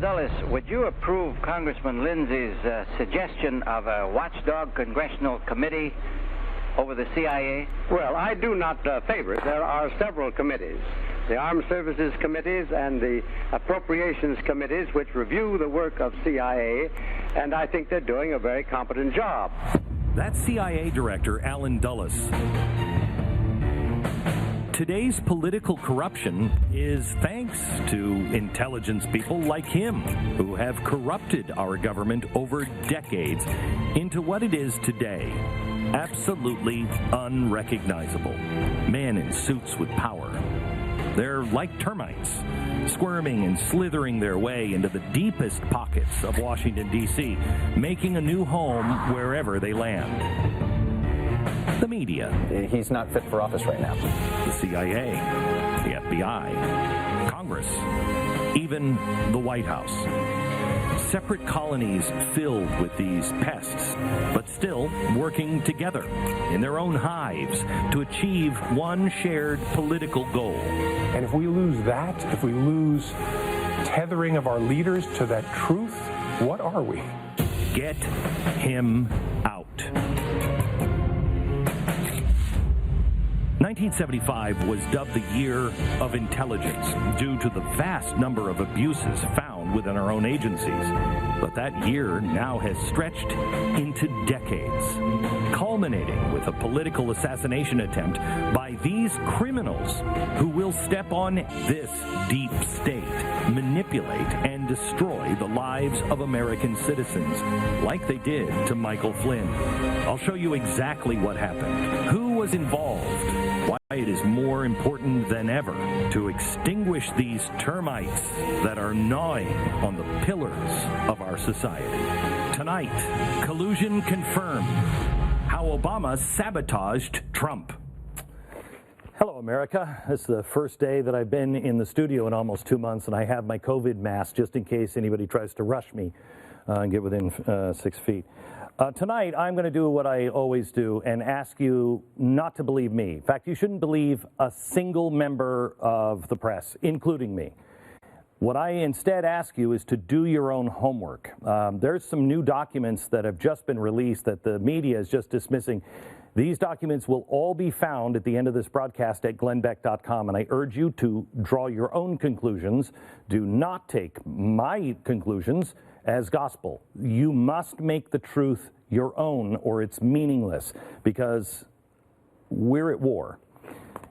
Dulles, would you approve Congressman Lindsay's suggestion of a watchdog congressional committee over the CIA? Well, I do not favor it. There are several committees, the Armed Services Committees and the Appropriations Committees, which review the work of CIA, and I think they're doing a very competent job. That's CIA Director Alan Dulles. Today's political corruption is thanks to intelligence people like him who have corrupted our government over decades into what it is today. Absolutely unrecognizable. Men in suits with power. They're like termites, squirming and slithering their way into the deepest pockets of Washington, D.C., making a new home wherever they land. The media. He's not fit for office right now. The CIA, the FBI, Congress, even the White House. Separate colonies filled with these pests, but still working together in their own hives to achieve one shared political goal. And if we lose that, if we lose tethering of our leaders to that truth, what are we? Get him out. 1975 was dubbed the year of intelligence due to the vast number of abuses found within our own agencies. But that year now has stretched into decades, culminating with a political assassination attempt by these criminals who will step on this deep state, manipulate and destroy the lives of American citizens, like they did to Michael Flynn. I'll show you exactly what happened, who was involved, why it is more important than ever to extinguish these termites that are gnawing on the pillars of our society. Tonight, Collusion confirmed how Obama sabotaged Trump. Hello, America. This is the first day that I've been in the studio in almost 2 months, and I have my COVID mask just in case anybody tries to rush me and get within 6 feet. Tonight, I'm going to do what I always do and ask you not to believe me. In fact, you shouldn't believe a single member of the press, including me. What I instead ask you is to do your own homework. There's some new documents that have just been released that the media is just dismissing. These documents will all be found at the end of this broadcast at glennbeck.com, and I urge you to draw your own conclusions. Do not take my conclusions as gospel. You must make the truth your own or it's meaningless, because we're at war.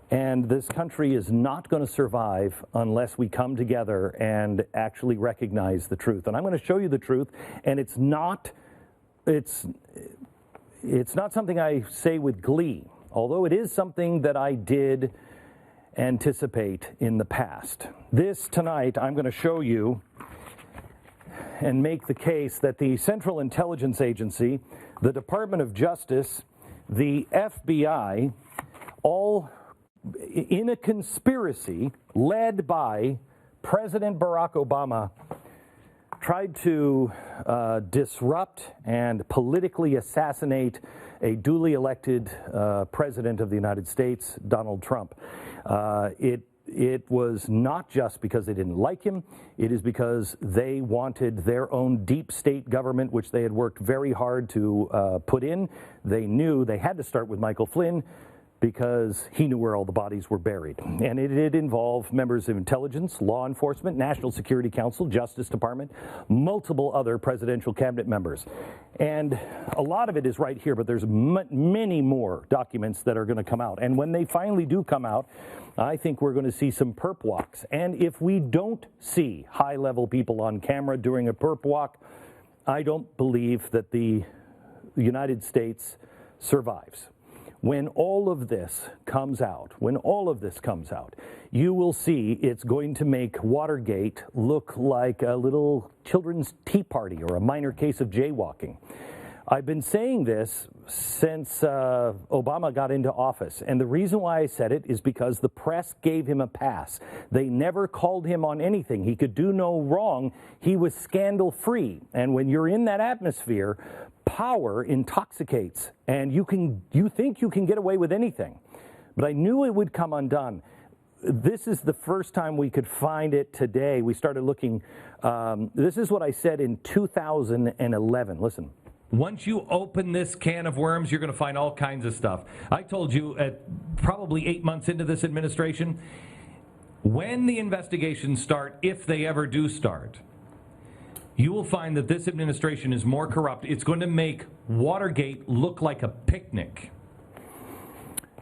And this country is not going to survive unless we come together and actually recognize the truth. And I'm going to show you the truth, and it's not something I say with glee, although it is something that I did anticipate in the past. This tonight, I'm going to show you and make the case that the Central Intelligence Agency, the Department of Justice, the FBI, all in a conspiracy led by President Barack Obama, tried to disrupt and politically assassinate a duly elected president of the United States, Donald Trump. It was not just because they didn't like him. It is because they wanted their own deep state government, which they had worked very hard to put in. They knew they had to start with Michael Flynn because he knew where all the bodies were buried. And it did involve members of intelligence, law enforcement, National Security Council, Justice Department, multiple other presidential cabinet members. And a lot of it is right here, but there's many more documents that are going to come out. And when they finally do come out, I think we're going to see some perp walks. And if we don't see high-level people on camera during a perp walk, I don't believe that the United States survives. When all of this comes out, you will see it's going to make Watergate look like a little children's tea party or a minor case of jaywalking. I've been saying this since Obama got into office, and the reason why I said it is because the press gave him a pass. They never called him on anything. He could do no wrong. He was scandal-free, and when you're in that atmosphere, power intoxicates, and you think you can get away with anything. But I knew it would come undone. this is the first time we could find it today. We started looking. This is what I said in 2011. Listen. Once you open this can of worms, you're going to find all kinds of stuff. I told you at probably 8 months into this administration, when the investigations start, if they ever do start, you will find that this administration is more corrupt. It's going to make Watergate look like a picnic.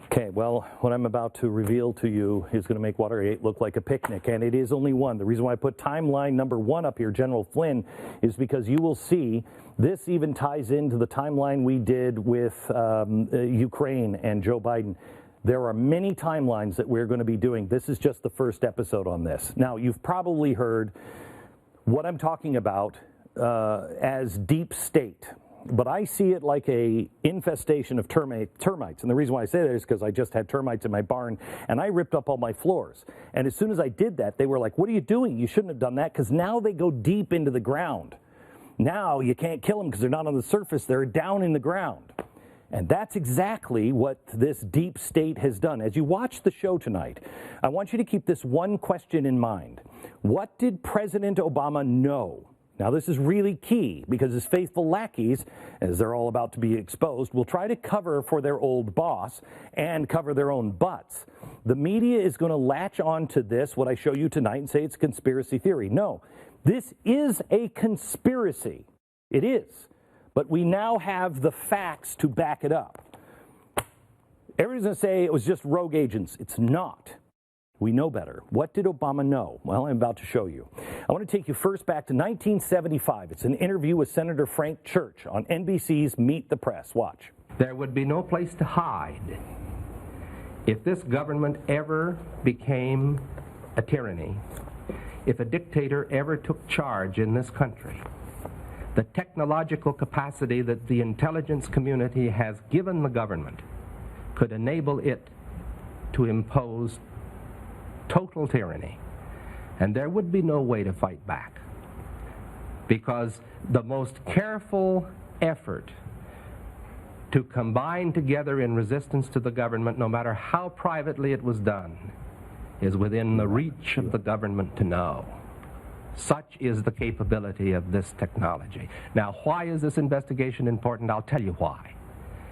Okay, well, what I'm about to reveal to you is going to make Watergate look like a picnic, and it is only one. The reason why I put timeline number 1 up here, General Flynn, is because you will see this even ties into the timeline we did with Ukraine and Joe Biden. There are many timelines that we're going to be doing. This is just the first episode on this. Now, you've probably heard what I'm talking about as deep state. But I see it like a infestation of termites. And the reason why I say that is because I just had termites in my barn, and I ripped up all my floors. And as soon as I did that, they were like, what are you doing? You shouldn't have done that, because now they go deep into the ground. Now you can't kill them because they're not on the surface. They're down in the ground. And that's exactly what this deep state has done. As you watch the show tonight, I want you to keep this one question in mind. What did President Obama know? Now, this is really key, because his faithful lackeys, as they're all about to be exposed, will try to cover for their old boss and cover their own butts. The media is going to latch on to this, what I show you tonight, and say it's conspiracy theory. No, this is a conspiracy. It is. But we now have the facts to back it up. Everybody's going to say it was just rogue agents. It's not. We know better. What did Obama know? Well, I'm about to show you. I want to take you first back to 1975. It's an interview with Senator Frank Church on NBC's Meet the Press. Watch. There would be no place to hide if this government ever became a tyranny, if a dictator ever took charge in this country. The technological capacity that the intelligence community has given the government could enable it to impose total tyranny, and there would be no way to fight back, because the most careful effort to combine together in resistance to the government, no matter how privately it was done, is within the reach of the government to know. Such is the capability of this technology. Now, why is this investigation important? I'll tell you why.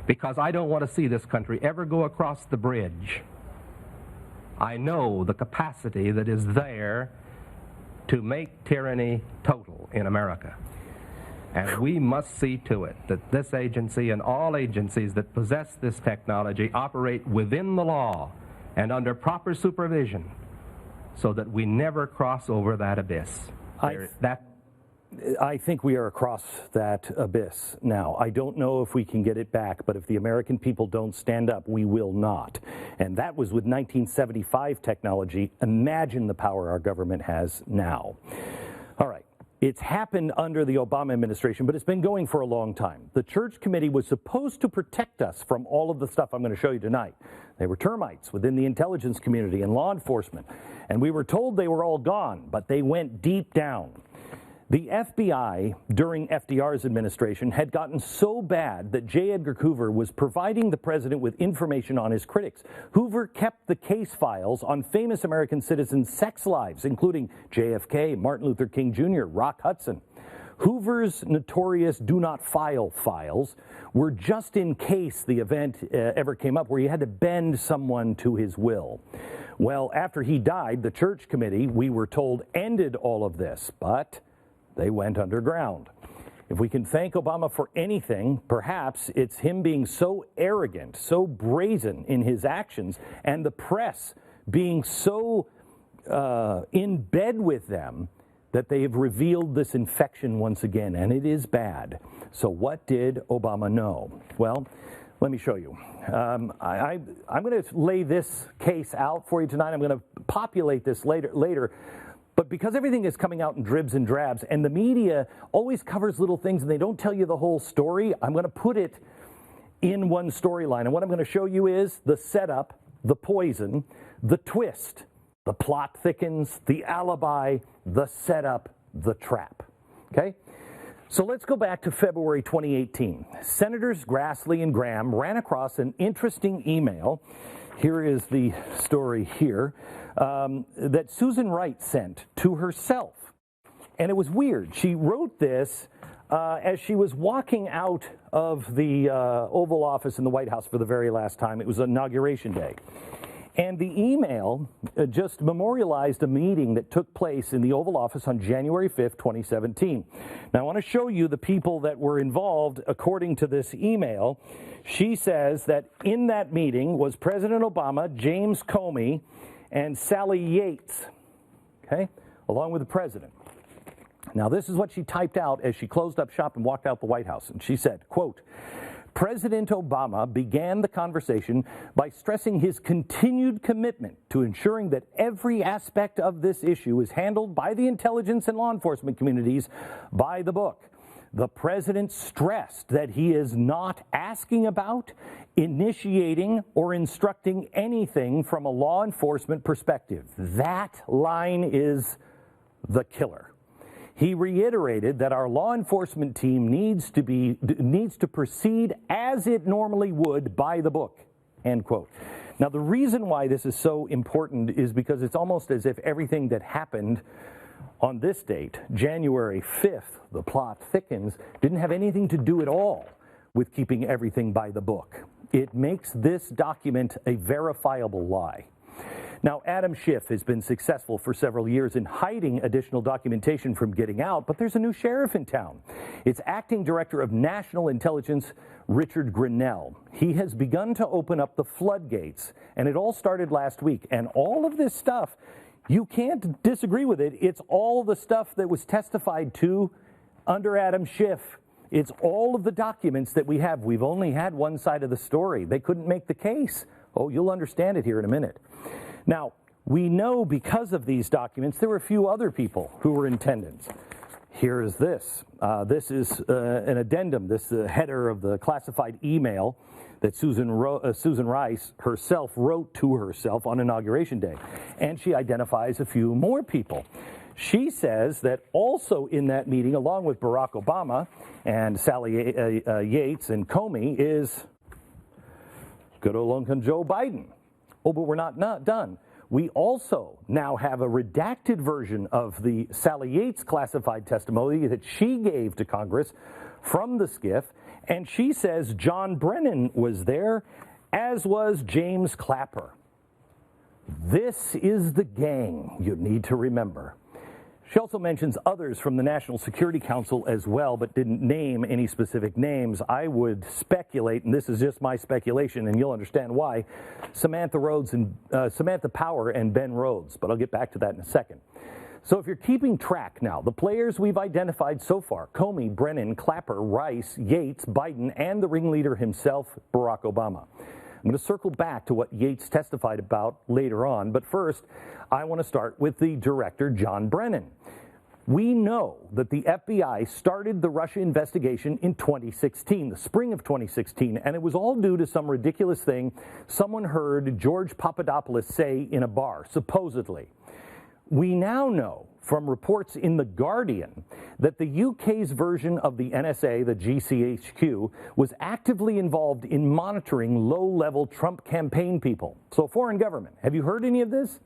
Because I don't want to see this country ever go across the bridge. I know the capacity that is there to make tyranny total in America. And we must see to it that this agency and all agencies that possess this technology operate within the law and under proper supervision, so that we never cross over that abyss. I think we are across that abyss now. I don't know if we can get it back, but if the American people don't stand up, we will not. And that was with 1975 technology. Imagine the power our government has now. All right. It's happened under the Obama administration, but it's been going for a long time. The Church Committee was supposed to protect us from all of the stuff I'm going to show you tonight. They were termites within the intelligence community and law enforcement. And we were told they were all gone, but they went deep down. The FBI, during FDR's administration, had gotten so bad that J. Edgar Hoover was providing the president with information on his critics. Hoover kept the case files on famous American citizens' sex lives, including JFK, Martin Luther King Jr., Rock Hudson. Hoover's notorious do not file files were just in case the event ever came up where you had to bend someone to his will. Well, after he died, the Church Committee, we were told, ended all of this, but they went underground. If we can thank Obama for anything, perhaps it's him being so arrogant, so brazen in his actions, and the press being so in bed with them that they have revealed this infection once again, and it is bad. So what did Obama know? Well, let me show you. I'm going to lay this case out for you tonight. I'm going to populate this later. But because everything is coming out in dribs and drabs, and the media always covers little things and they don't tell you the whole story, I'm going to put it in one storyline. And what I'm going to show you is the setup, the poison, the twist, the plot thickens, the alibi, the setup, the trap. Okay? So let's go back to February 2018. Senators Grassley and Graham ran across an interesting email. Here is the story here. that Susan Wright sent to herself. And it was weird. She wrote this as she was walking out of the Oval Office in the White House for the very last time. It was Inauguration Day. And the email just memorialized a meeting that took place in the Oval Office on January 5th, 2017. Now, I want to show you the people that were involved according to this email. She says that in that meeting was President Obama, James Comey, and Sally Yates, okay, along with the president. Now, this is what she typed out as she closed up shop and walked out the White House. And she said, quote, President Obama began the conversation by stressing his continued commitment to ensuring that every aspect of this issue is handled by the intelligence and law enforcement communities by the book. The president stressed that he is not asking about, initiating, or instructing anything from a law enforcement perspective. That line is the killer. He reiterated that our law enforcement team needs to proceed as it normally would by the book, end quote. Now, the reason why this is so important is because it's almost as if everything that happened on this date, January 5th, the plot thickens, didn't have anything to do at all with keeping everything by the book. It makes this document a verifiable lie. Now, Adam Schiff has been successful for several years in hiding additional documentation from getting out, but there's a new sheriff in town. It's Acting Director of National Intelligence, Richard Grinnell. He has begun to open up the floodgates, and it all started last week. And all of this stuff, you can't disagree with it. It's all the stuff that was testified to under Adam Schiff. It's all of the documents that we have. We've only had one side of the story. They couldn't make the case. Oh, you'll understand it here in a minute. Now, we know because of these documents, there were a few other people who were in attendance. Here is this. This is an addendum, this header of the classified email that Susan Rice herself wrote to herself on Inauguration Day. And she identifies a few more people. She says that also in that meeting, along with Barack Obama and Sally Yates and Comey, is good old Uncle Joe Biden. Oh, but we're not done. We also now have a redacted version of the Sally Yates classified testimony that she gave to Congress from the SCIF, and she says John Brennan was there, as was James Clapper. This is the gang you need to remember. She also mentions others from the National Security Council as well, but didn't name any specific names. I would speculate, and this is just my speculation, and you'll understand why, Samantha Power and Ben Rhodes, but I'll get back to that in a second. So if you're keeping track now, the players we've identified so far, Comey, Brennan, Clapper, Rice, Yates, Biden, and the ringleader himself, Barack Obama. I'm going to circle back to what Yates testified about later on, but first, I want to start with the director, John Brennan. We know that the FBI started the Russia investigation in 2016, the spring of 2016, and it was all due to some ridiculous thing someone heard George Papadopoulos say in a bar, supposedly. We now know from reports in The Guardian that the UK's version of the NSA, the GCHQ, was actively involved in monitoring low-level Trump campaign people. So foreign government, have you heard any of this?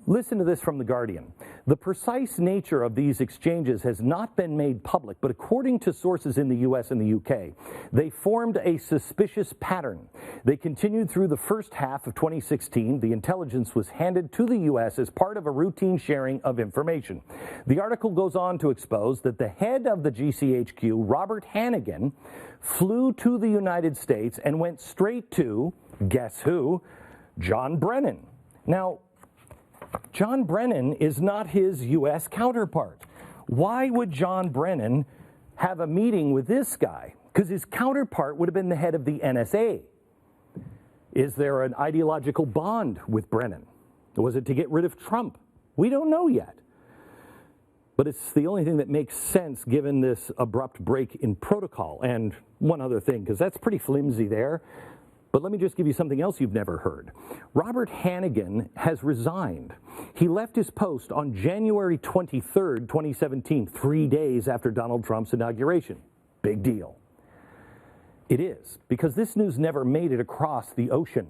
Listen to this from The Guardian. The precise nature of these exchanges has not been made public, but according to sources in the US and the UK, they formed a suspicious pattern. They continued through the first half of 2016. The intelligence was handed to the US as part of a routine sharing of information. The article goes on to expose that the head of the GCHQ, Robert Hannigan, flew to the United States and went straight to, guess who? John Brennan. Now, John Brennan is not his U.S. counterpart. Why would John Brennan have a meeting with this guy? Because his counterpart would have been the head of the NSA. Is there an ideological bond with Brennan? Was it to get rid of Trump? We don't know yet. But it's the only thing that makes sense given this abrupt break in protocol. And one other thing, because that's pretty flimsy there. But let me just give you something else you've never heard. Robert Hannigan has resigned. He left his post on January 23rd, 2017, 3 days after Donald Trump's inauguration. Big deal. It is, because this news never made it across the ocean.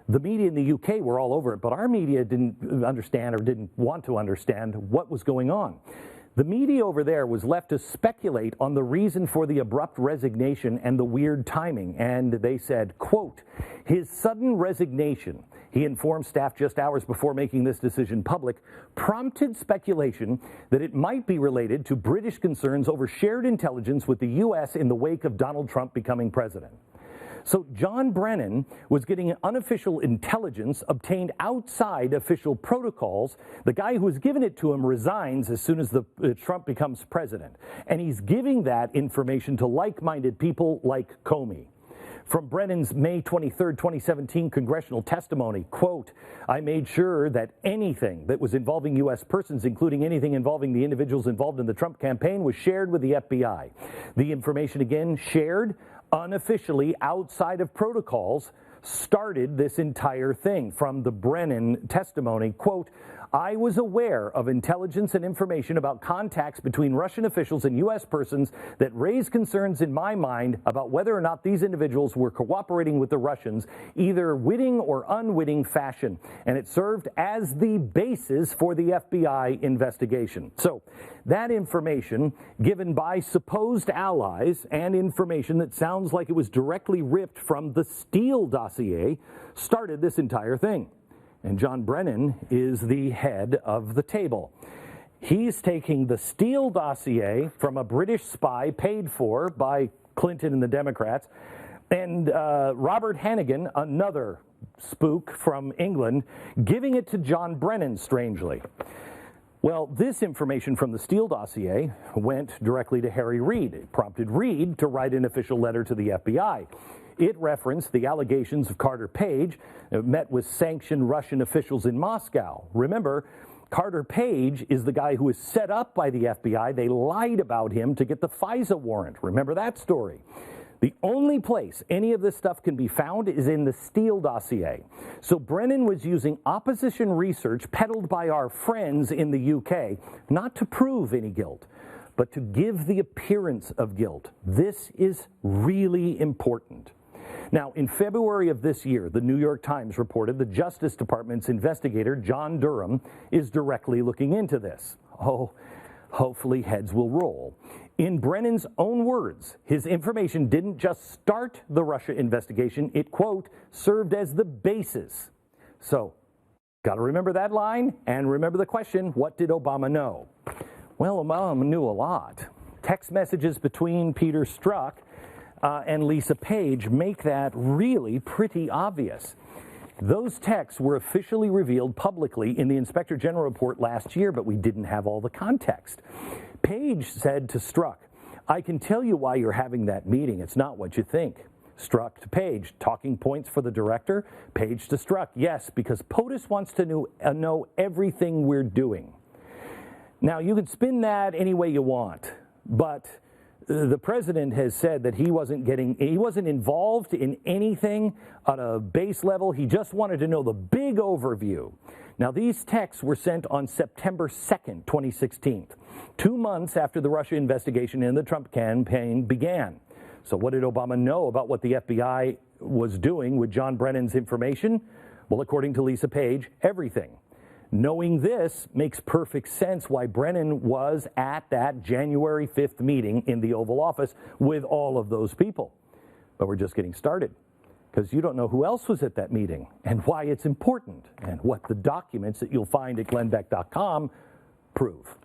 The media in the UK were all over it, but our media didn't understand or didn't want to understand what was going on. The media over there was left to speculate on the reason for the abrupt resignation and the weird timing, and they said, quote, his sudden resignation, he informed staff just hours before making this decision public, prompted speculation that it might be related to British concerns over shared intelligence with the U.S. in the wake of Donald Trump becoming president. So John Brennan was getting unofficial intelligence obtained outside official protocols. The guy who was giving it to him resigns as soon as Trump becomes president. And he's giving that information to like-minded people like Comey. From Brennan's May 23, 2017 congressional testimony, quote, I made sure that anything that was involving U.S. persons, including anything involving the individuals involved in the Trump campaign, was shared with the FBI. The information, again, shared unofficially outside of protocols, started this entire thing. From the Brennan testimony, quote, I was aware of intelligence and information about contacts between Russian officials and U.S. persons that raised concerns in my mind about whether or not these individuals were cooperating with the Russians, either witting or unwitting fashion, and it served as the basis for the FBI investigation. So that information given by supposed allies and information that sounds like it was directly ripped from the Steele dossier started this entire thing. And John Brennan is the head of the table. He's taking the Steele dossier from a British spy paid for by Clinton and the Democrats, and Robert Hannigan, another spook from England, giving it to John Brennan, strangely. Well, this information from the Steele dossier went directly to Harry Reid. It prompted Reid to write an official letter to the FBI. It referenced the allegations of Carter Page, met with sanctioned Russian officials in Moscow. Remember, Carter Page is the guy who was set up by the FBI. They lied about him to get the FISA warrant. Remember that story? The only place any of this stuff can be found is in the Steele dossier. So Brennan was using opposition research peddled by our friends in the UK, not to prove any guilt, but to give the appearance of guilt. This is really important. Now, in February of this year, the New York Times reported the Justice Department's investigator, John Durham, is directly looking into this. Oh, hopefully heads will roll. In Brennan's own words, his information didn't just start the Russia investigation, it, quote, served as the basis. So, got to remember that line, and remember the question, what did Obama know? Well, Obama knew a lot. Text messages between Peter Strzok and Lisa Page make that really pretty obvious. Those texts were officially revealed publicly in the Inspector General report last year, but we didn't have all the context. Page said to Strzok, I can tell you why you're having that meeting. It's not what you think. Strzok to Page, talking points for the director. Page to Strzok, yes, because POTUS wants to know everything we're doing. Now, you can spin that any way you want, but the president has said that he wasn't involved in anything on a base level. He just wanted to know the big overview. Now, these texts were sent on September 2nd, 2016, 2 months after the Russia investigation and the Trump campaign began. So what did Obama know about what the FBI was doing with John Brennan's information? Well, according to Lisa Page, everything. Knowing this makes perfect sense why Brennan was at that January 5th meeting in the Oval Office with all of those people. But we're just getting started, because you don't know who else was at that meeting and why it's important and what the documents that you'll find at glennbeck.com prove.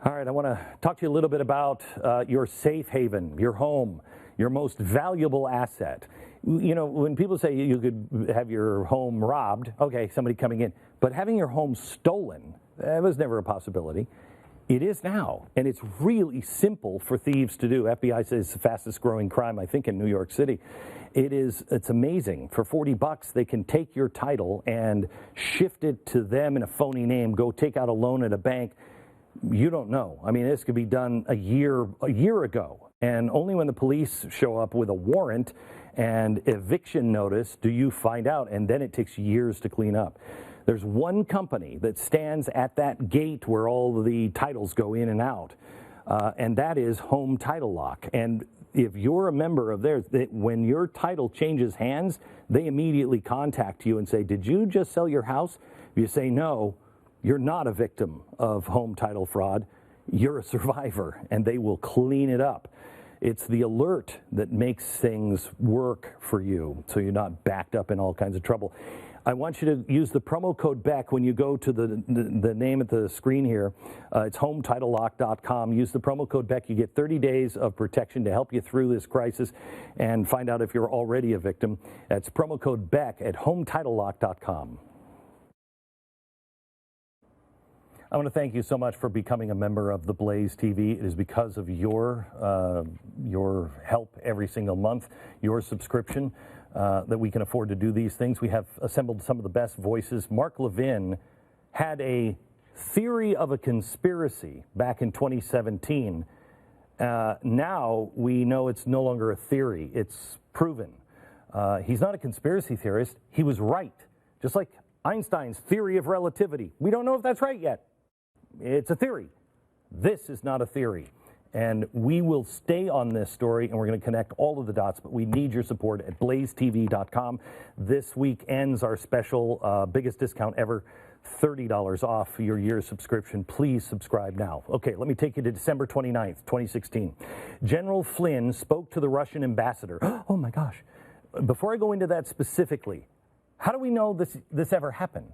All right, I want to talk to you a little bit about your safe haven, your home, your most valuable asset. You know, when people say you could have your home robbed, okay, somebody coming in, but having your home stolen, that was never a possibility. It is now, and it's really simple for thieves to do. FBI says it's the fastest growing crime, I think, in New York City. It's amazing. For $40, they can take your title and shift it to them in a phony name, go take out a loan at a bank. You don't know. I mean, this could be done a year ago, and only when the police show up with a warrant and eviction notice do you find out, and then it takes years to clean up. There's one company that stands at that gate where all of the titles go in and out, and that is Home Title Lock. And if you're a member of theirs, when your title changes hands, they immediately contact you and say, did you just sell your house? If you say no, you're not a victim of home title fraud. You're a survivor, and they will clean it up. It's the alert that makes things work for you, so you're not backed up in all kinds of trouble. I want you to use the promo code Beck when you go to the name at the screen here. It's HomeTitleLock.com. Use the promo code Beck. You get 30 days of protection to help you through this crisis and find out if you're already a victim. That's promo code Beck at HomeTitleLock.com. I want to thank you so much for becoming a member of the Blaze TV. It is because of your help every single month, your subscription, that we can afford to do these things. We have assembled some of the best voices. Mark Levin had a theory of a conspiracy back in 2017. Now we know it's no longer a theory. It's proven. He's not a conspiracy theorist. He was right. Just like Einstein's theory of relativity. We don't know if that's right yet. It's a theory. This is not a theory. And we will stay on this story, and we're going to connect all of the dots, but we need your support at BlazeTV.com. This week ends our special biggest discount ever, $30 off your year's subscription. Please subscribe now. Okay, let me take you to December 29th, 2016. General Flynn spoke to the Russian ambassador. Oh my gosh. Before I go into that specifically, how do we know this ever happened?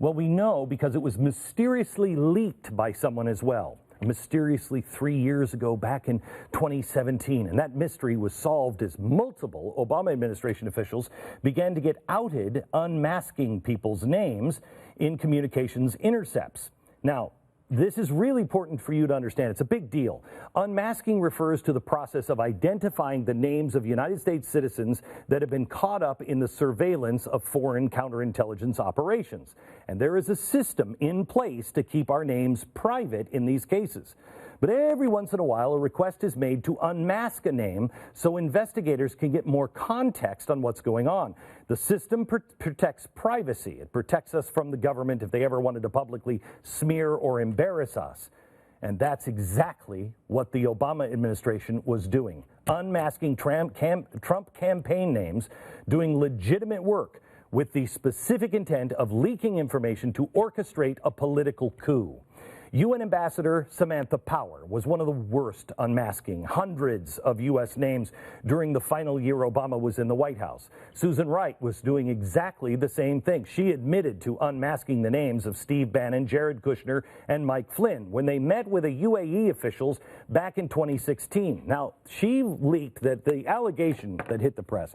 Well, we know because it was mysteriously leaked by someone as well. Mysteriously 3 years ago, back in 2017. And that mystery was solved as multiple Obama administration officials began to get outed unmasking people's names in communications intercepts. Now, this is really important for you to understand. It's a big deal. Unmasking refers to the process of identifying the names of United States citizens that have been caught up in the surveillance of foreign counterintelligence operations. And there is a system in place to keep our names private in these cases. But every once in a while, a request is made to unmask a name so investigators can get more context on what's going on. The system protects privacy. It protects us from the government if they ever wanted to publicly smear or embarrass us. And that's exactly what the Obama administration was doing. Unmasking Trump campaign names, doing legitimate work with the specific intent of leaking information to orchestrate a political coup. UN Ambassador Samantha Power was one of the worst unmasking hundreds of U.S. names during the final year Obama was in the White House. Susan Wright was doing exactly the same thing. She admitted to unmasking the names of Steve Bannon, Jared Kushner, and Mike Flynn when they met with the UAE officials back in 2016. Now, she leaked that the allegation that hit the press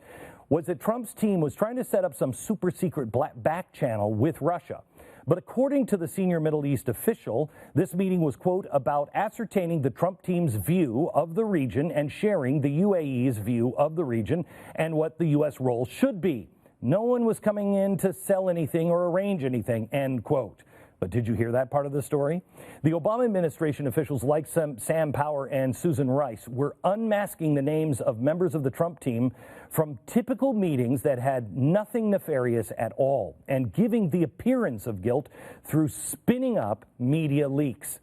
was that Trump's team was trying to set up some super secret back channel with Russia. But according to the senior Middle East official, this meeting was, quote, about ascertaining the Trump team's view of the region and sharing the UAE's view of the region and what the U.S. role should be. No one was coming in to sell anything or arrange anything, end quote. But did you hear that part of the story? The Obama administration officials like Sam Power and Susan Rice were unmasking the names of members of the Trump team from typical meetings that had nothing nefarious at all and giving the appearance of guilt through spinning up media leaks.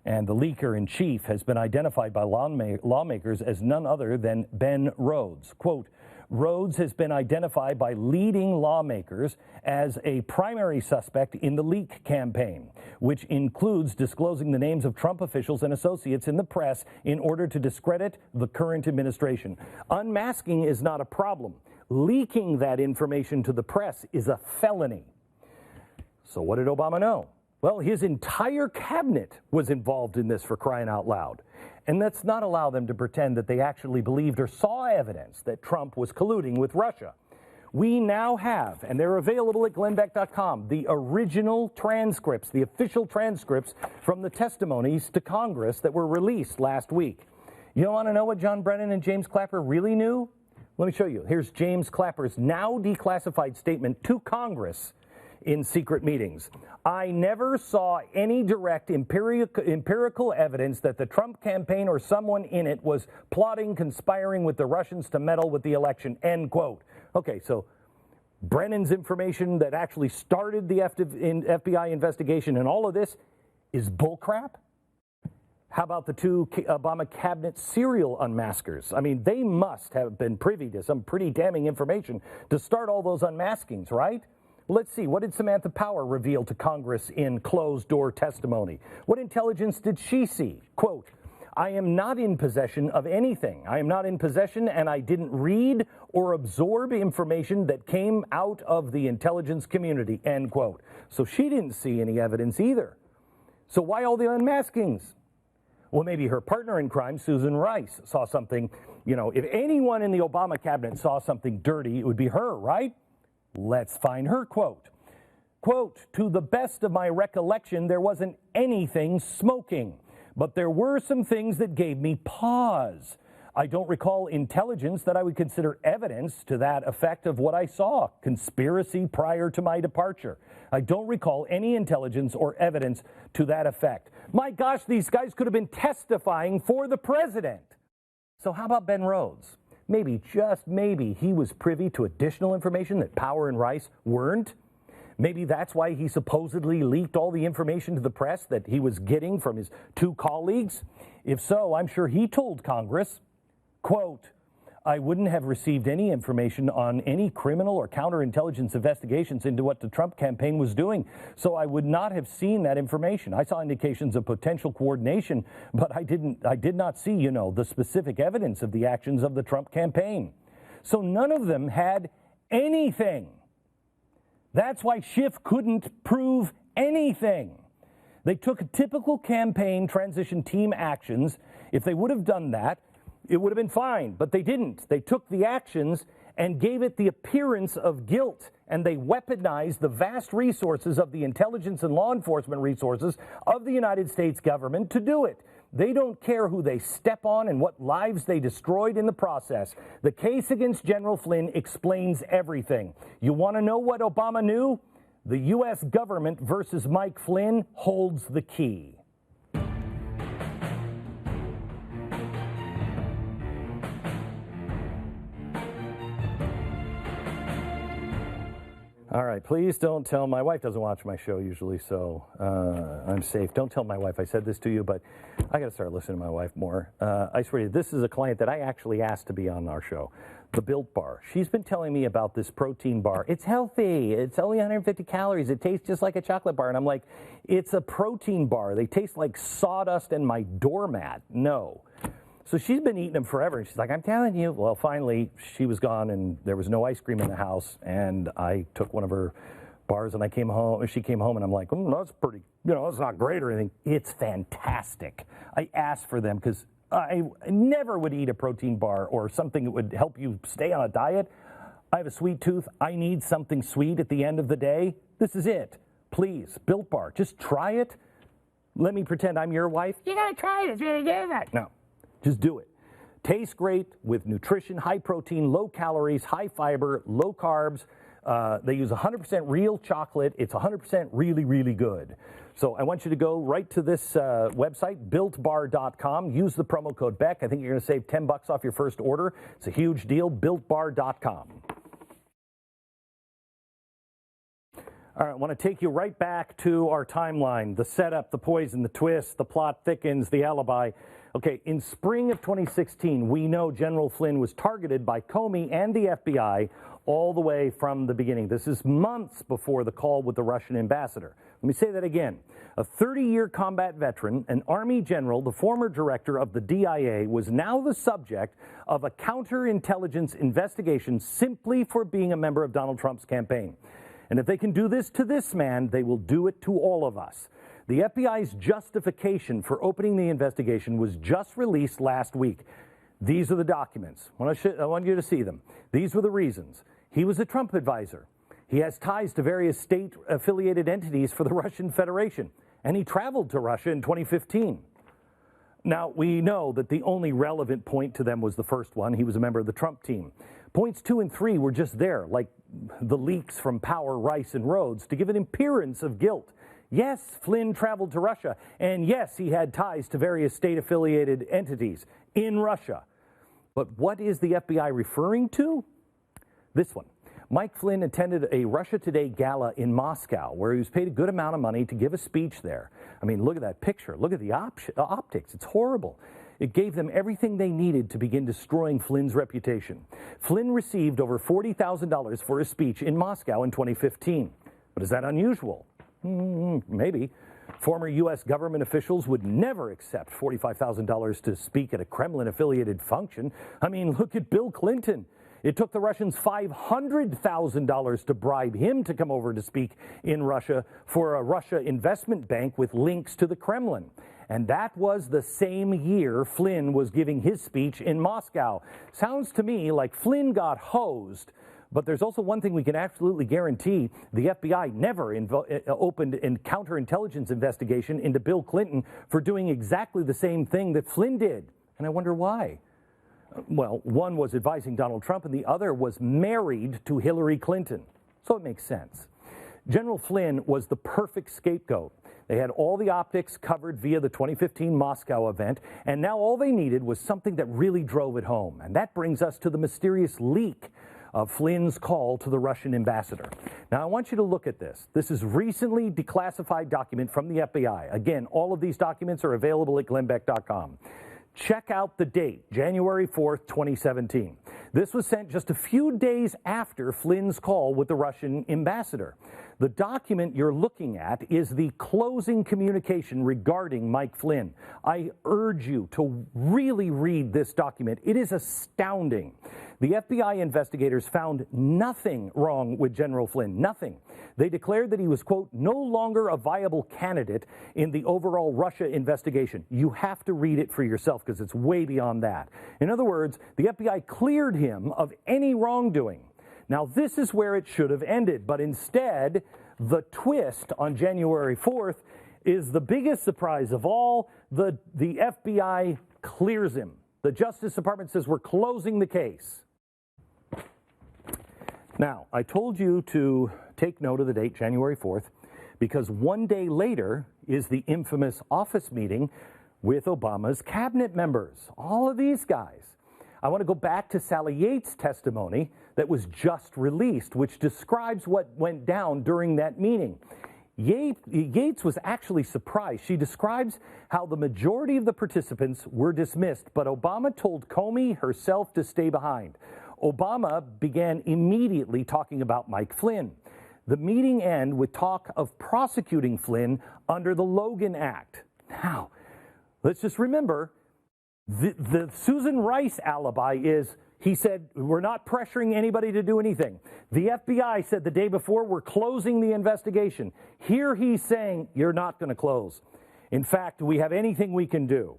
And the leaker in chief has been identified by lawmakers as none other than Ben Rhodes. Quote, Rhodes has been identified by leading lawmakers as a primary suspect in the leak campaign, which includes disclosing the names of Trump officials and associates in the press in order to discredit the current administration. Unmasking is not a problem. Leaking that information to the press is a felony. So what did Obama know? Well, his entire cabinet was involved in this, for crying out loud. And let's not allow them to pretend that they actually believed or saw evidence that Trump was colluding with Russia. We now have, and they're available at glennbeck.com, the original transcripts, the official transcripts from the testimonies to Congress that were released last week. You want to know what John Brennan and James Clapper really knew? Let me show you. Here's James Clapper's now declassified statement to Congress in secret meetings. I never saw any direct empirical evidence that the Trump campaign or someone in it was plotting, conspiring with the Russians to meddle with the election, end quote. Okay, so Brennan's information that actually started the FBI investigation, and all of this is bullcrap? How about the two Obama cabinet serial unmaskers? I mean, they must have been privy to some pretty damning information to start all those unmaskings, right? Let's see, what did Samantha Power reveal to Congress in closed-door testimony? What intelligence did she see? Quote, I am not in possession of anything. I am not in possession, and I didn't read or absorb information that came out of the intelligence community, end quote. So she didn't see any evidence either. So why all the unmaskings? Well, maybe her partner in crime, Susan Rice, saw something. You know, if anyone in the Obama cabinet saw something dirty, it would be her, right? Let's find her quote. Quote, to the best of my recollection, there wasn't anything smoking, but there were some things that gave me pause. I don't recall intelligence that I would consider evidence to that effect of what I saw, conspiracy prior to my departure. I don't recall any intelligence or evidence to that effect. My gosh, these guys could have been testifying for the president. So how about Ben Rhodes? Maybe, just maybe, he was privy to additional information that Power and Rice weren't. Maybe that's why he supposedly leaked all the information to the press that he was getting from his two colleagues. If so, I'm sure he told Congress, quote, I wouldn't have received any information on any criminal or counterintelligence investigations into what the Trump campaign was doing, so I would not have seen that information. I saw indications of potential coordination, but I did not see, you know, the specific evidence of the actions of the Trump campaign. So none of them had anything. That's why Schiff couldn't prove anything. They took typical campaign transition team actions. If they would have done that, it would have been fine, but they didn't. They took the actions and gave it the appearance of guilt, and they weaponized the vast resources of the intelligence and law enforcement resources of the United States government to do it. They don't care who they step on and what lives they destroyed in the process. The case against General Flynn explains everything. You want to know what Obama knew? The U.S. government versus Mike Flynn holds the key. All right, please don't tell, my wife doesn't watch my show usually, so I'm safe. Don't tell my wife I said this to you, but I got to start listening to my wife more. I swear to you, this is a client that I actually asked to be on our show, the Built Bar. She's been telling me about this protein bar. It's healthy. It's only 150 calories. It tastes just like a chocolate bar. And I'm like, it's a protein bar. They taste like sawdust and my doormat. No. So she's been eating them forever, and she's like, I'm telling you. Well, finally, she was gone, and there was no ice cream in the house, and I took one of her bars, and I came home, she came home, and I'm like, that's pretty, that's not great or anything. It's fantastic. I asked for them because I never would eat a protein bar or something that would help you stay on a diet. I have a sweet tooth. I need something sweet at the end of the day. This is it. Please, Built Bar, just try it. Let me pretend I'm your wife. You got to try it. It's really good. No. Just do it. Tastes great with nutrition, high protein, low calories, high fiber, low carbs. They use 100% real chocolate. It's 100% really, really good. So I want you to go right to this website, BuiltBar.com. Use the promo code Beck. I think you're going to save $10 off your first order. It's a huge deal. BuiltBar.com. All right, I want to take you right back to our timeline, the setup, the poison, the twist, the plot thickens, the alibi. Okay, in spring of 2016, we know General Flynn was targeted by Comey and the FBI all the way from the beginning. This is months before the call with the Russian ambassador. Let me say that again. A 30-year combat veteran, an Army general, the former director of the DIA, was now the subject of a counterintelligence investigation simply for being a member of Donald Trump's campaign. And if they can do this to this man, they will do it to all of us. The FBI's justification for opening the investigation was just released last week. These are the documents. I want you to see them. These were the reasons. He was a Trump advisor. He has ties to various state-affiliated entities for the Russian Federation, and he traveled to Russia in 2015. Now, we know that the only relevant point to them was the first one. He was a member of the Trump team. Points 2 and 3 were just there, like the leaks from Power, Rice, and Rhodes, to give an appearance of guilt. Yes, Flynn traveled to Russia, and yes, he had ties to various state-affiliated entities in Russia. But what is the FBI referring to? This one. Mike Flynn attended a Russia Today gala in Moscow where he was paid a good amount of money to give a speech there. I mean, look at that picture. Look at the optics. It's horrible. It gave them everything they needed to begin destroying Flynn's reputation. Flynn received over $40,000 for his speech in Moscow in 2015. But is that unusual? Maybe. Former U.S. government officials would never accept $45,000 to speak at a Kremlin-affiliated function. I mean, look at Bill Clinton. It took the Russians $500,000 to bribe him to come over to speak in Russia for a Russia investment bank with links to the Kremlin. And that was the same year Flynn was giving his speech in Moscow. Sounds to me like Flynn got hosed. But there's also one thing we can absolutely guarantee. The FBI never opened a counterintelligence investigation into Bill Clinton for doing exactly the same thing that Flynn did. And I wonder why. Well, one was advising Donald Trump and the other was married to Hillary Clinton. So it makes sense. General Flynn was the perfect scapegoat. They had all the optics covered via the 2015 Moscow event, and now all they needed was something that really drove it home. And that brings us to the mysterious leak of Flynn's call to the Russian ambassador. Now, I want you to look at this. This is recently declassified document from the FBI. Again, all of these documents are available at glennbeck.com. Check out the date, January 4th, 2017. This was sent just a few days after Flynn's call with the Russian ambassador. The document you're looking at is the closing communication regarding Mike Flynn. I urge you to really read this document. It is astounding. The FBI investigators found nothing wrong with General Flynn, nothing. They declared that he was, quote, no longer a viable candidate in the overall Russia investigation. You have to read it for yourself because it's way beyond that. In other words, the FBI cleared him of any wrongdoing. Now, this is where it should have ended, but instead, the twist on January 4th is the biggest surprise of all. The FBI clears him. The Justice Department says we're closing the case. Now, I told you to take note of the date, January 4th, because one day later is the infamous office meeting with Obama's cabinet members, all of these guys. I want to go back to Sally Yates' testimony that was just released, which describes what went down during that meeting. Yates was actually surprised. She describes how the majority of the participants were dismissed, but Obama told Comey herself to stay behind. Obama began immediately talking about Mike Flynn. The meeting ended with talk of prosecuting Flynn under the Logan Act. Now, let's just remember, the Susan Rice alibi is, he said, we're not pressuring anybody to do anything. The FBI said the day before, we're closing the investigation. Here he's saying, you're not going to close. In fact, do we have anything we can do?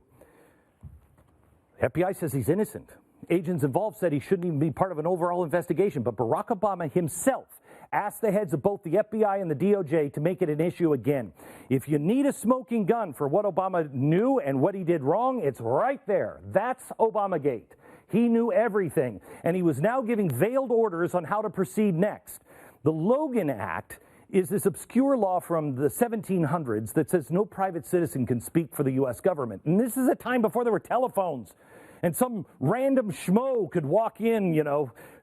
The FBI says he's innocent. Agents involved said he shouldn't even be part of an overall investigation, but Barack Obama himself asked the heads of both the FBI and the DOJ to make it an issue again. If you need a smoking gun for what Obama knew and what he did wrong, it's right there. That's Obamagate. He knew everything, and he was now giving veiled orders on how to proceed next. The Logan Act is this obscure law from the 1700s that says no private citizen can speak for the U.S. government. And this is a time before there were telephones. And some random schmo could walk in,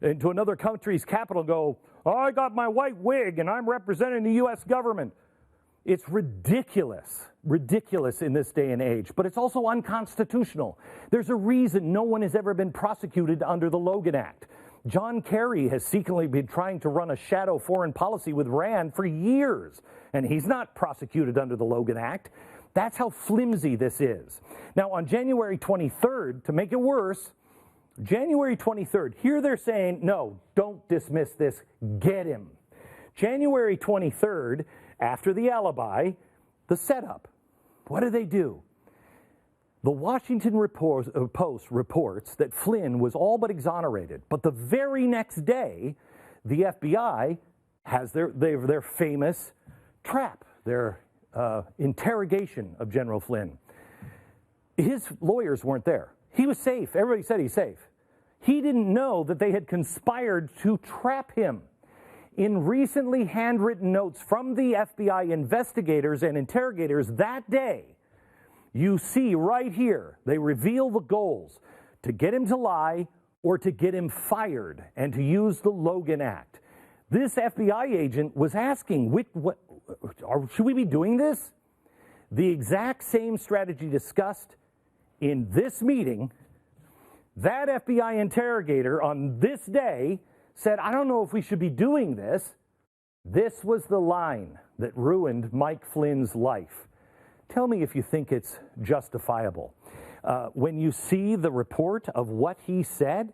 into another country's capital and go, oh, I got my white wig and I'm representing the U.S. government. It's ridiculous in this day and age, but it's also unconstitutional. There's a reason no one has ever been prosecuted under the Logan Act. John Kerry has secretly been trying to run a shadow foreign policy with Rand for years, and he's not prosecuted under the Logan Act. That's how flimsy this is. Now, on January 23rd, to make it worse, January 23rd, here they're saying, no, don't dismiss this, get him. January 23rd, after the alibi, the setup. What do? The Washington Post reports that Flynn was all but exonerated, but the very next day, the FBI has their famous trap, their interrogation of General Flynn. His lawyers weren't there. He was safe. Everybody said he's safe. He didn't know that they had conspired to trap him. In recently handwritten notes from the FBI investigators and interrogators that day, you see right here, they reveal the goals: to get him to lie or to get him fired and to use the Logan Act. This FBI agent was asking, should we be doing this? The exact same strategy discussed in this meeting. That FBI interrogator on this day said, I don't know if we should be doing this. This was the line that ruined Mike Flynn's life. Tell me if you think it's justifiable. When you see the report of what he said,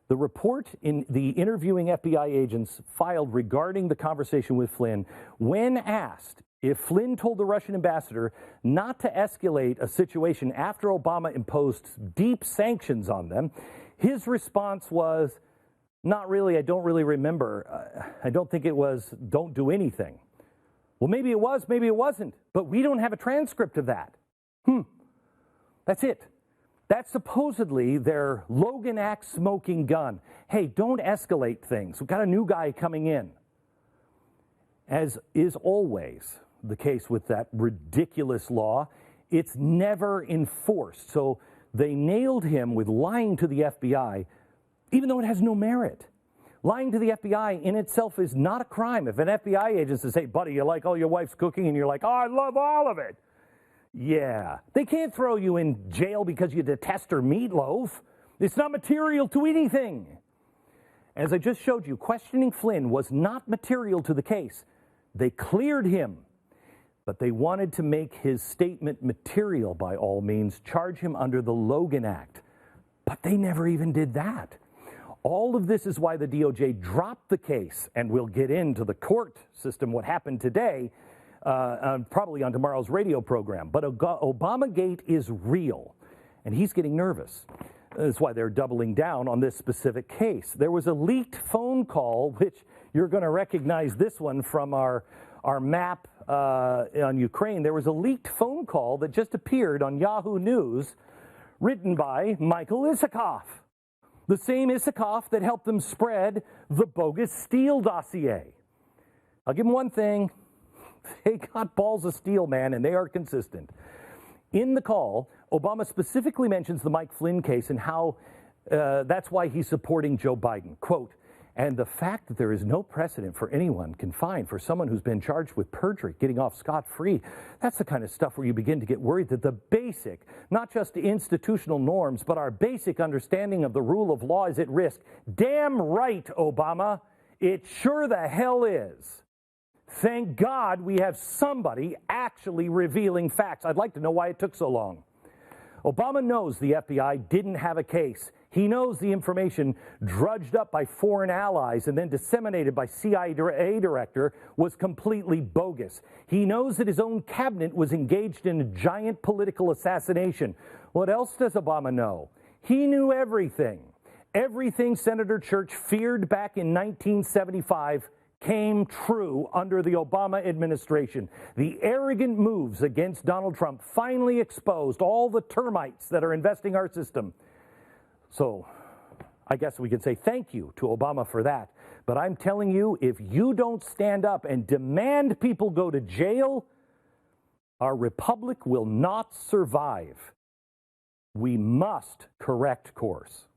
the report in the interviewing FBI agents filed regarding the conversation with Flynn, when asked if Flynn told the Russian ambassador not to escalate a situation after Obama imposed deep sanctions on them, his response was, not really, I don't really remember. I don't think it was, don't do anything. Well, maybe it was, maybe it wasn't, but we don't have a transcript of that. That's it. That's supposedly their Logan Act smoking gun. Hey, don't escalate things. We've got a new guy coming in. As is always the case with that ridiculous law, it's never enforced. So they nailed him with lying to the FBI, even though it has no merit. Lying to the FBI in itself is not a crime. If an FBI agent says, hey, buddy, you like all your wife's cooking? And you're like, oh, I love all of it. Yeah, they can't throw you in jail because you detest her meatloaf. It's not material to anything. As I just showed you, questioning Flynn was not material to the case. They cleared him, but they wanted to make his statement material by all means, charge him under the Logan Act. But they never even did that. All of this is why the DOJ dropped the case, and we'll get into the court system, what happened today, probably on tomorrow's radio program. But Obamagate is real, and he's getting nervous. That's why they're doubling down on this specific case. There was a leaked phone call, which you're going to recognize this one from our map on Ukraine. There was a leaked phone call that just appeared on Yahoo News, written by Michael Isikoff, the same Isikoff that helped them spread the bogus Steele dossier. I'll give them one thing. They got balls of steel, man, and they are consistent. In the call, Obama specifically mentions the Mike Flynn case and how that's why he's supporting Joe Biden. Quote, and the fact that there is no precedent for anyone confined for someone who's been charged with perjury getting off scot-free, that's the kind of stuff where you begin to get worried that the basic, not just institutional norms, but our basic understanding of the rule of law is at risk. Damn right, Obama. It sure the hell is. Thank God we have somebody actually revealing facts. I'd like to know why it took so long. Obama knows the FBI didn't have a case. He knows the information drudged up by foreign allies and then disseminated by CIA director was completely bogus. He knows that his own cabinet was engaged in a giant political assassination. What else does Obama know? He knew everything. Everything Senator Church feared back in 1975 came true under the Obama administration. The arrogant moves against Donald Trump finally exposed all the termites that are infesting our system. So I guess we could say thank you to Obama for that. But I'm telling you, if you don't stand up and demand people go to jail, our republic will not survive. We must correct course.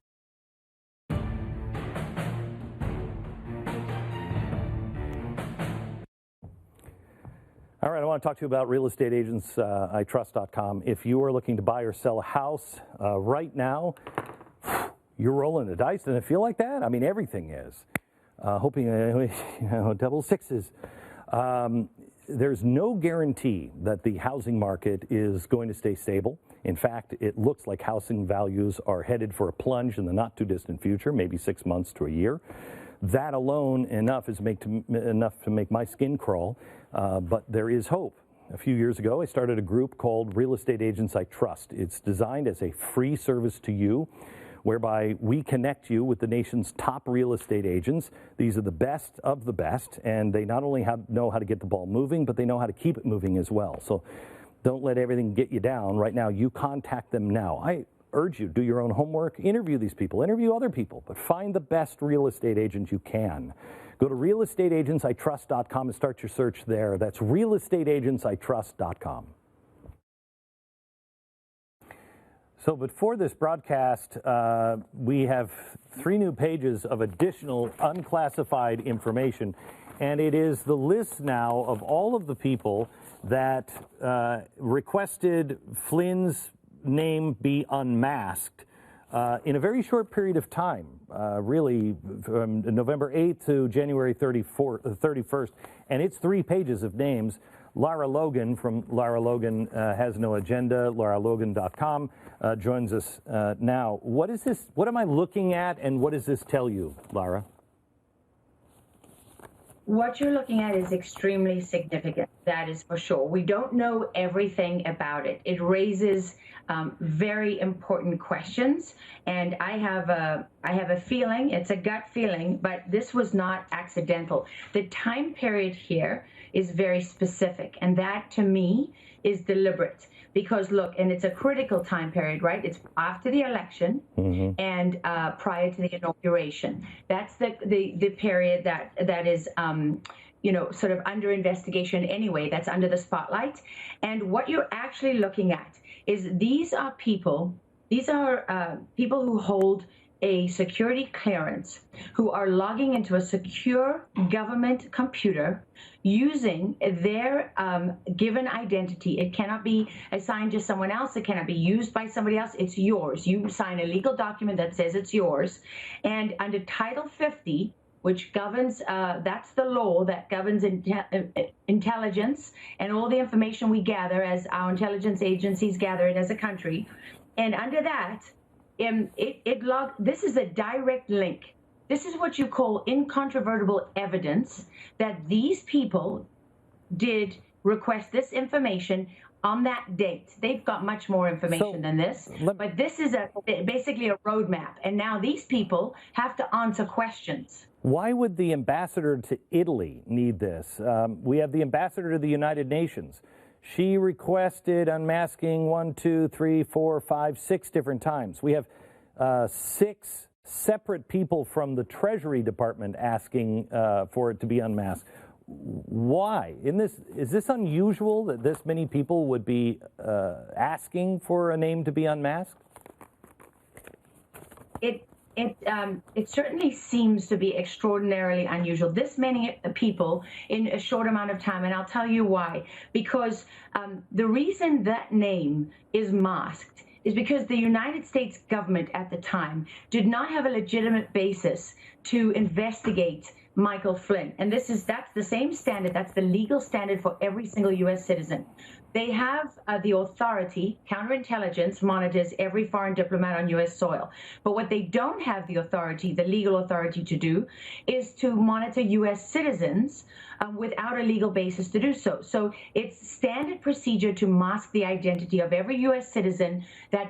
All right, I want to talk to you about real estate agents, itrust.com. If you are looking to buy or sell a house right now, you're rolling the dice. Doesn't it feel like that? I mean, everything is. Hoping, double sixes. There's no guarantee that the housing market is going to stay stable. In fact, it looks like housing values are headed for a plunge in the not too distant future, maybe 6 months to a year. That alone enough to make my skin crawl, but there is hope. A few years ago, I started a group called Real Estate Agents I Trust. It's designed as a free service to you, whereby we connect you with the nation's top real estate agents. These are the best of the best, and they not only know how to get the ball moving, but they know how to keep it moving as well. So don't let everything get you down. Right now, you contact them now. I urge you, do your own homework, interview these people, interview other people, but find the best real estate agent you can. Go to realestateagentsitrust.com and start your search there. That's realestateagentsitrust.com. So before this broadcast, we have 3 new pages of additional unclassified information, and it is the list now of all of the people that requested Flynn's name be unmasked in a very short period of time, really from November 8th to January 31st, and it's 3 pages of names. Lara Logan from Lara Logan Has No Agenda, LaraLogan.com, joins us now. What is this? What am I looking at, and what does this tell you, Lara? What you're looking at is extremely significant, that is for sure. We don't know everything about it. It raises very important questions, and I have a feeling, it's a gut feeling, but this was not accidental. The time period here is very specific, and that to me is deliberate. Because look, and it's a critical time period, right? It's after the election and prior to the inauguration. That's the period that is, you know, sort of under investigation anyway. That's under the spotlight. And what you're actually looking at is these are people who hold a security clearance, who are logging into a secure government computer using their given identity. It cannot be assigned to someone else. It cannot be used by somebody else. It's yours. You sign a legal document that says it's yours. And under Title 50, which governs, that's the law that governs intelligence and all the information we gather as our intelligence agencies gather it as a country. And under that, this is a direct link. This is what you call incontrovertible evidence that these people did request this information on that date. They've got much more information than this, but this is basically a roadmap. And now these people have to answer questions. Why would the ambassador to Italy need this? We have the ambassador to the United Nations. She requested unmasking 1, 2, 3, 4, 5, 6 different times. We have 6 separate people from the Treasury Department asking for it to be unmasked. Why? Is this unusual that this many people would be asking for a name to be unmasked? It certainly seems to be extraordinarily unusual. This many people in a short amount of time, and I'll tell you why. Because the reason that name is masked is because the United States government at the time did not have a legitimate basis to investigate Michael Flynn. And that's the same standard, that's the legal standard for every single U.S. citizen. They have the authority, counterintelligence monitors every foreign diplomat on U.S. soil. But what they don't have the authority, the legal authority to do, is to monitor U.S. citizens without a legal basis to do so. So it's standard procedure to mask the identity of every U.S. citizen they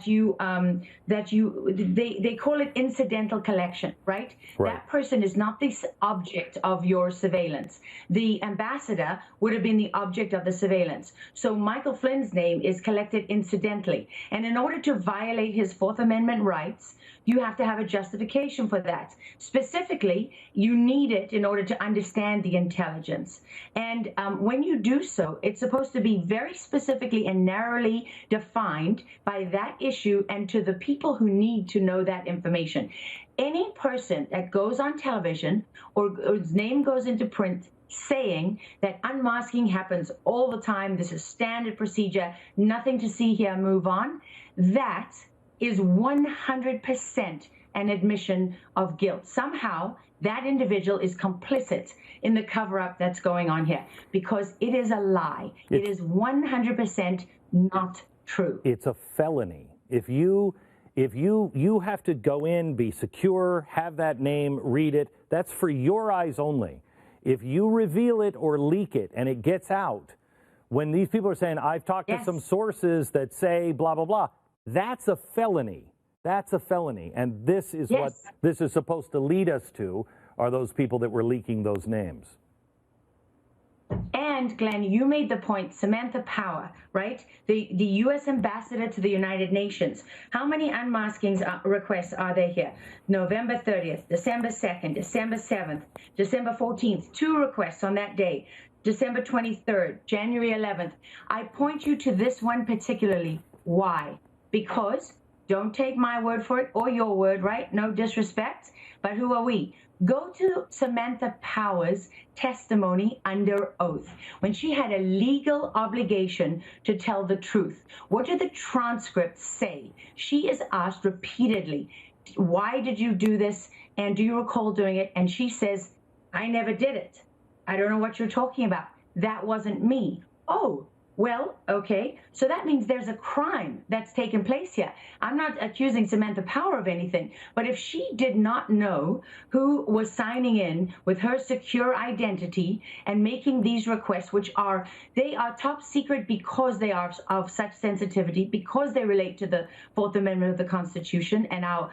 call it incidental collection, right? That person is not the object of your surveillance. The ambassador would have been the object of the surveillance. So Michael Flynn's name is collected incidentally. And in order to violate his Fourth Amendment rights, you have to have a justification for that. Specifically, you need it in order to understand the intelligence. And when you do so, it's supposed to be very specifically and narrowly defined by that issue and to the people who need to know that information. Any person that goes on television or whose name goes into print saying that unmasking happens all the time, this is standard procedure, nothing to see here, move on, that is 100% an admission of guilt. Somehow, that individual is complicit in the cover-up that's going on here because it is a lie. It is 100% not true. It's a felony. If you have to go in, be secure, have that name, read it, that's for your eyes only. If you reveal it or leak it and it gets out, when these people are saying, I've talked to some sources that say blah, blah, blah, that's a felony. That's a felony. And this is what this is supposed to lead us to, are those people that were leaking those names. And Glenn, you made the point, Samantha Power, right? The U.S. ambassador to the United Nations. How many unmasking requests are there here? November 30th, December 2nd, December 7th, December 14th, 2 requests on that day. December 23rd, January 11th. I point you to this one particularly. Why? Because Don't take my word for it or your word, right? No disrespect. But who are we? Go to Samantha Power's testimony under oath when she had a legal obligation to tell the truth. What did the transcripts say? She is asked repeatedly, why did you do this? And do you recall doing it? And she says, I never did it. I don't know what you're talking about. That wasn't me. Oh, well, okay. So that means there's a crime that's taken place here. I'm not accusing Samantha Power of anything, but if she did not know who was signing in with her secure identity and making these requests, they are top secret because they are of such sensitivity, because they relate to the Fourth Amendment of the Constitution and our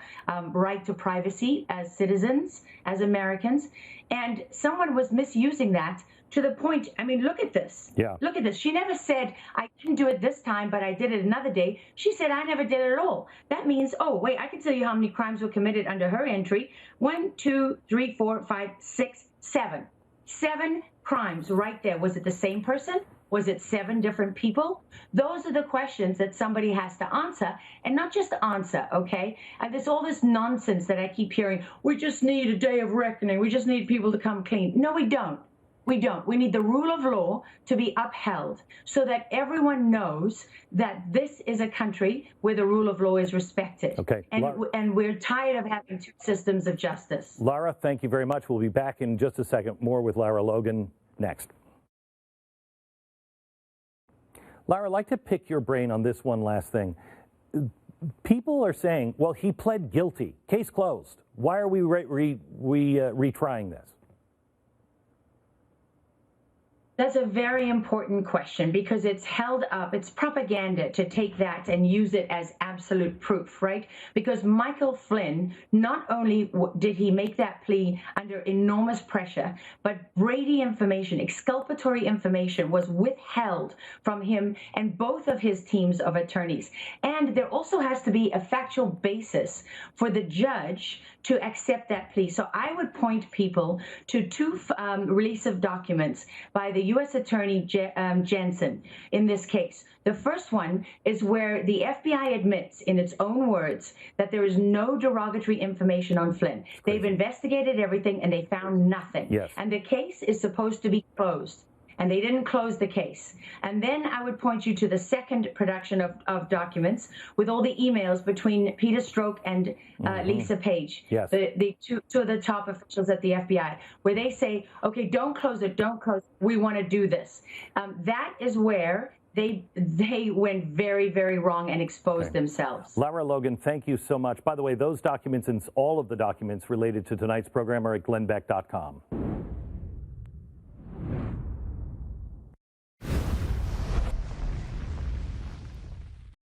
right to privacy as citizens, as Americans, and someone was misusing that to the point, I mean, look at this. Yeah. Look at this. She never said, I didn't do it this time, but I did it another day. She said, I never did it at all. That means, oh, wait, I can tell you how many crimes were committed under her entry. 1, 2, 3, 4, 5, 6, 7. 7 crimes right there. Was it the same person? Was it 7 different people? Those are the questions that somebody has to answer, and not just answer, okay? And there's all this nonsense that I keep hearing. We just need a day of reckoning. We just need people to come clean. No, we don't. We don't. We need the rule of law to be upheld so that everyone knows that this is a country where the rule of law is respected. Okay. And we're tired of having 2 systems of justice. Lara, thank you very much. We'll be back in just a second. More with Lara Logan next. Lara, I'd like to pick your brain on this one last thing. People are saying, well, he pled guilty. Case closed. Why are we retrying this? That's a very important question because it's held up, it's propaganda to take that and use it as absolute proof, right? Because Michael Flynn, not only did he make that plea under enormous pressure, but Brady information, exculpatory information was withheld from him and both of his teams of attorneys. And there also has to be a factual basis for the judge to accept that plea. So I would point people to 2 release of documents by the U.S. Attorney Jensen in this case. The first one is where the FBI admits in its own words that there is no derogatory information on Flynn. They've investigated everything and they found nothing. Yes. And the case is supposed to be closed. And they didn't close the case. And then I would point you to the second production of documents with all the emails between Peter Strzok and Lisa Page, yes. the two of the top officials at the FBI, where they say, okay, don't close it, don't close it. We want to do this. That is where they went very, very wrong and exposed themselves. Lara Logan, thank you so much. By the way, those documents and all of the documents related to tonight's program are at glennbeck.com.